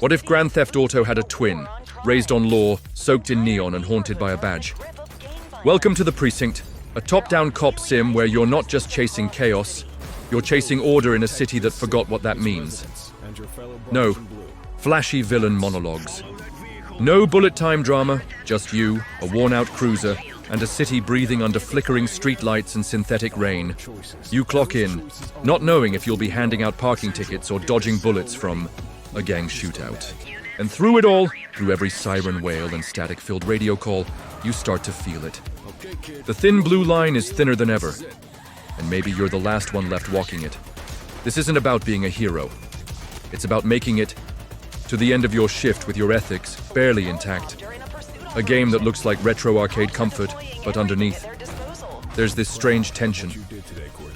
What if Grand Theft Auto had a twin, raised on law, soaked in neon and haunted by a badge? Welcome to the Precinct, a top-down cop sim where you're not just chasing chaos, you're chasing order in a city that forgot what that means. No, flashy villain monologues. No bullet time drama, just you, a worn-out cruiser, and a city breathing under flickering streetlights and synthetic rain. You clock in, not knowing if you'll be handing out parking tickets or dodging bullets from a gang shootout. And through it all, through every siren wail and static-filled radio call, you start to feel it. The thin blue line is thinner than ever, and maybe you're the last one left walking it. This isn't about being a hero. It's about making it to the end of your shift with your ethics barely intact. A game that looks like retro arcade comfort, but underneath, there's this strange tension,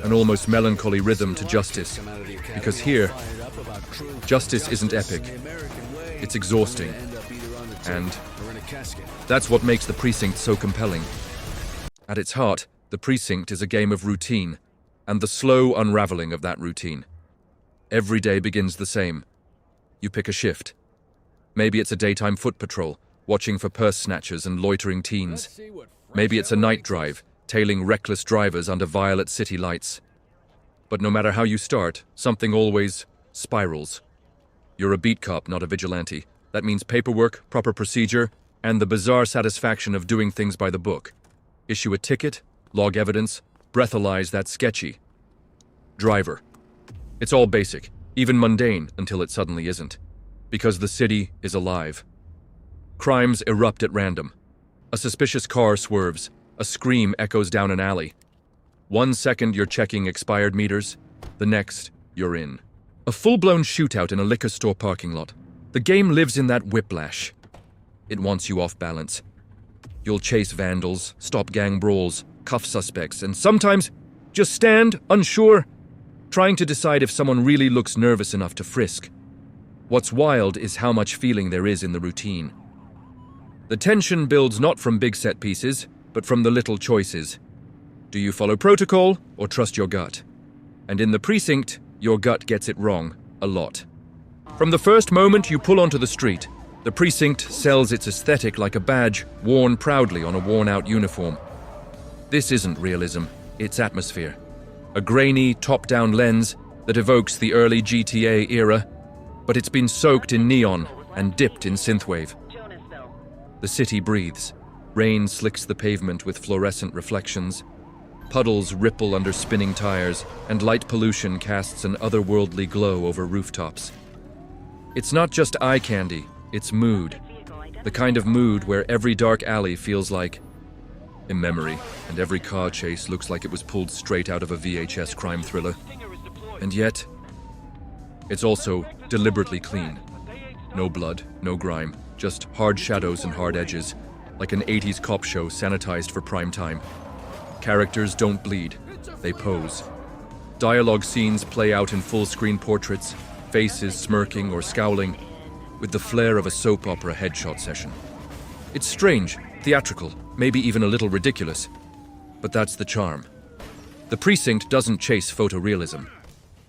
an almost melancholy rhythm to justice. Because here, justice isn't epic. It's exhausting. And that's what makes the Precinct so compelling. At its heart, the Precinct is a game of routine, and the slow unraveling of that routine. Every day begins the same. You pick a shift. Maybe it's a daytime foot patrol, watching for purse snatchers and loitering teens. Maybe it's a night drive, tailing reckless drivers under violet city lights. But no matter how you start, something always spirals. You're a beat cop, not a vigilante. That means paperwork, proper procedure, and the bizarre satisfaction of doing things by the book. Issue a ticket, log evidence, breathalyze that sketchy. Driver. It's all basic, even mundane until it suddenly isn't. Because the city is alive. Crimes erupt at random. A suspicious car swerves. A scream echoes down an alley. 1 second you're checking expired meters. The next, you're in. A full-blown shootout in a liquor store parking lot. The game lives in that whiplash. It wants you off balance. You'll chase vandals, stop gang brawls, cuff suspects, and sometimes just stand, unsure, trying to decide if someone really looks nervous enough to frisk. What's wild is how much feeling there is in the routine. The tension builds not from big set pieces, but from the little choices. Do you follow protocol or trust your gut? And in the Precinct, your gut gets it wrong, a lot. From the first moment you pull onto the street, the Precinct sells its aesthetic like a badge worn proudly on a worn-out uniform. This isn't realism, it's atmosphere. A grainy, top-down lens that evokes the early GTA era, but it's been soaked in neon and dipped in synthwave. The city breathes. Rain slicks the pavement with fluorescent reflections. Puddles ripple under spinning tires, and light pollution casts an otherworldly glow over rooftops. It's not just eye candy, it's mood. The kind of mood where every dark alley feels like a memory, and every car chase looks like it was pulled straight out of a VHS crime thriller. And yet, it's also deliberately clean. No blood, no grime, just hard shadows and hard edges, like an 80s cop show sanitized for prime time. Characters don't bleed, they pose. Dialogue scenes play out in full-screen portraits, faces smirking or scowling, with the flair of a soap opera headshot session. It's strange, theatrical, maybe even a little ridiculous, but that's the charm. The Precinct doesn't chase photorealism.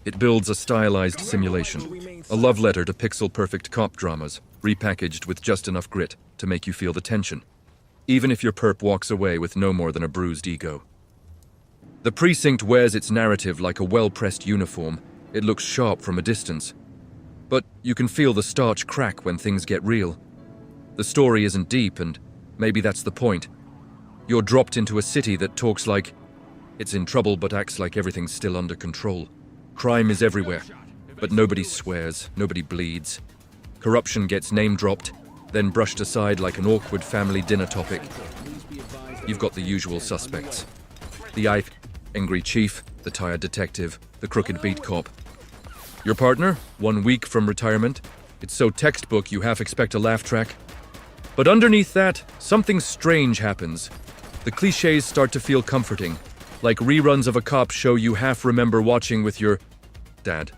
It builds a stylized simulation, a love letter to pixel-perfect cop dramas, repackaged with just enough grit to make you feel the tension, even if your perp walks away with no more than a bruised ego. The Precinct wears its narrative like a well-pressed uniform. It looks sharp from a distance, but you can feel the starch crack when things get real. The story isn't deep, and maybe that's the point. You're dropped into a city that talks like it's in trouble but acts like everything's still under control. Crime is everywhere, but nobody swears, nobody bleeds. Corruption gets name-dropped, then brushed aside like an awkward family dinner topic. You've got the usual suspects. The angry chief, the tired detective, the crooked beat cop. Your partner, 1 week from retirement. It's so textbook you half expect a laugh track. But underneath that, something strange happens. The cliches start to feel comforting, like reruns of a cop show you half remember watching with your dad.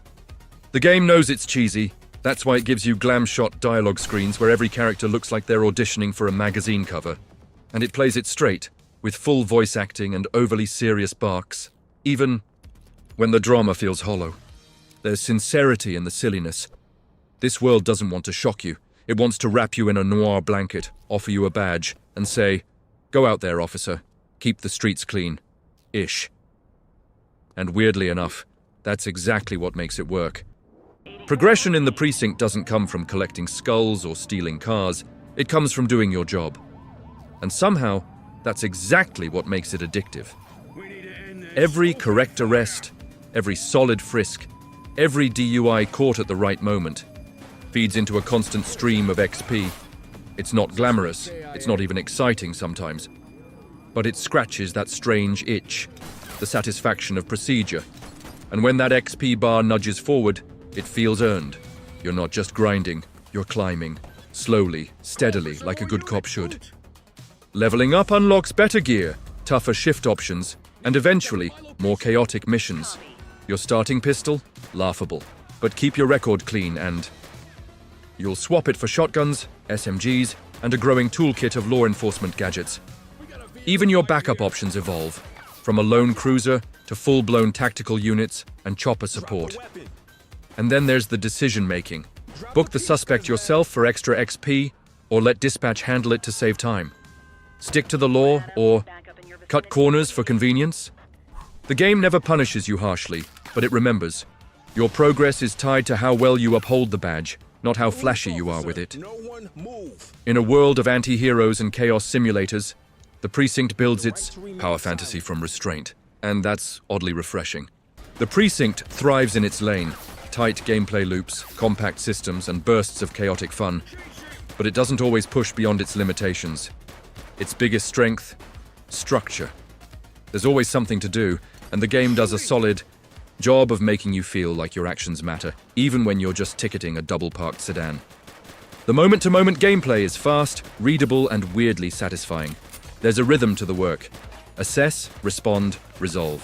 The game knows it's cheesy. That's why it gives you glam-shot dialogue screens where every character looks like they're auditioning for a magazine cover. And it plays it straight, with full voice acting and overly serious barks, even when the drama feels hollow. There's sincerity in the silliness. This world doesn't want to shock you. It wants to wrap you in a noir blanket, offer you a badge, and say, "Go out there, officer. Keep the streets clean." Ish. And weirdly enough, that's exactly what makes it work. Progression in the precinct doesn't come from collecting skulls or stealing cars. It comes from doing your job. And somehow, that's exactly what makes it addictive. Every correct arrest, every solid frisk, every DUI caught at the right moment feeds into a constant stream of XP. It's not glamorous, it's not even exciting sometimes, but it scratches that strange itch, the satisfaction of procedure. And when that XP bar nudges forward, it feels earned. You're not just grinding, you're climbing, slowly, steadily, like a good cop should. Leveling up unlocks better gear, tougher shift options, and eventually, more chaotic missions. Your starting pistol? Laughable. But keep your record clean and you'll swap it for shotguns, SMGs, and a growing toolkit of law enforcement gadgets. Even your backup options evolve, from a lone cruiser to full-blown tactical units and chopper support. And then there's the decision-making. Book the suspect yourself for extra XP, or let dispatch handle it to save time. Stick to the law, or cut corners for convenience. The game never punishes you harshly, but it remembers. Your progress is tied to how well you uphold the badge, not how flashy you are with it. In a world of anti-heroes and chaos simulators, the Precinct builds its power fantasy from restraint, and that's oddly refreshing. The Precinct thrives in its lane, tight gameplay loops, compact systems, and bursts of chaotic fun, but it doesn't always push beyond its limitations. Its biggest strength? Structure. There's always something to do, and the game does a solid job of making you feel like your actions matter, even when you're just ticketing a double-parked sedan. The moment-to-moment gameplay is fast, readable, and weirdly satisfying. There's a rhythm to the work. Assess, respond, resolve.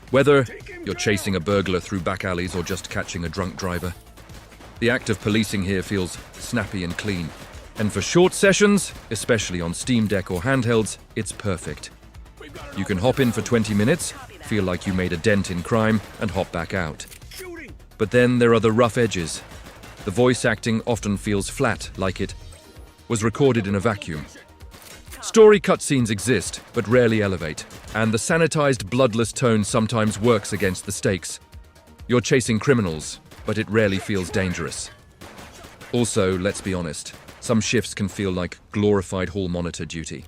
Whether you're chasing a burglar through back alleys or just catching a drunk driver. The act of policing here feels snappy and clean. And for short sessions, especially on Steam Deck or handhelds, it's perfect. You can hop in for 20 minutes, feel like you made a dent in crime, and hop back out. But then there are the rough edges. The voice acting often feels flat, like it was recorded in a vacuum. Story cutscenes exist, but rarely elevate, and the sanitized, bloodless tone sometimes works against the stakes. You're chasing criminals, but it rarely feels dangerous. Also, let's be honest, some shifts can feel like glorified hall monitor duty.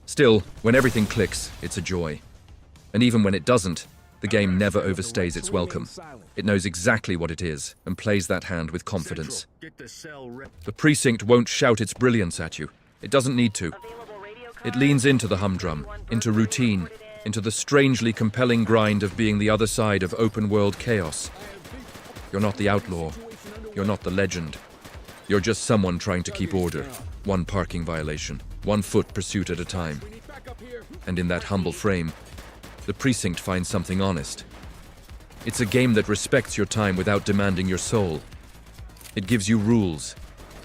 Still, when everything clicks, it's a joy. And even when it doesn't, the game never overstays its welcome. It knows exactly what it is, and plays that hand with confidence. The Precinct won't shout its brilliance at you. It doesn't need to. It leans into the humdrum, into routine, into the strangely compelling grind of being the other side of open-world chaos. You're not the outlaw. You're not the legend. You're just someone trying to keep order. One parking violation, one foot pursuit at a time. And in that humble frame, the Precinct finds something honest. It's a game that respects your time without demanding your soul. It gives you rules,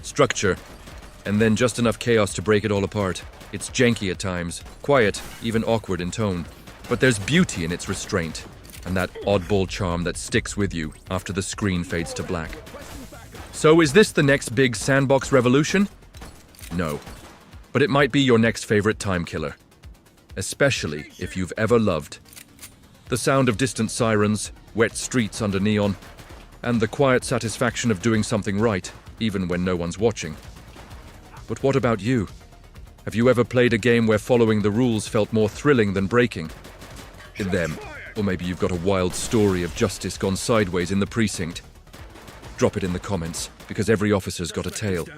structure, and then just enough chaos to break it all apart. It's janky at times, quiet, even awkward in tone. But there's beauty in its restraint, and that oddball charm that sticks with you after the screen fades to black. So is this the next big sandbox revolution? No. But it might be your next favorite time killer. Especially if you've ever loved the sound of distant sirens, wet streets under neon, and the quiet satisfaction of doing something right, even when no one's watching. But what about you? Have you ever played a game where following the rules felt more thrilling than breaking in them? Or maybe you've got a wild story of justice gone sideways in the Precinct. Drop it in the comments, because every officer's got a tale.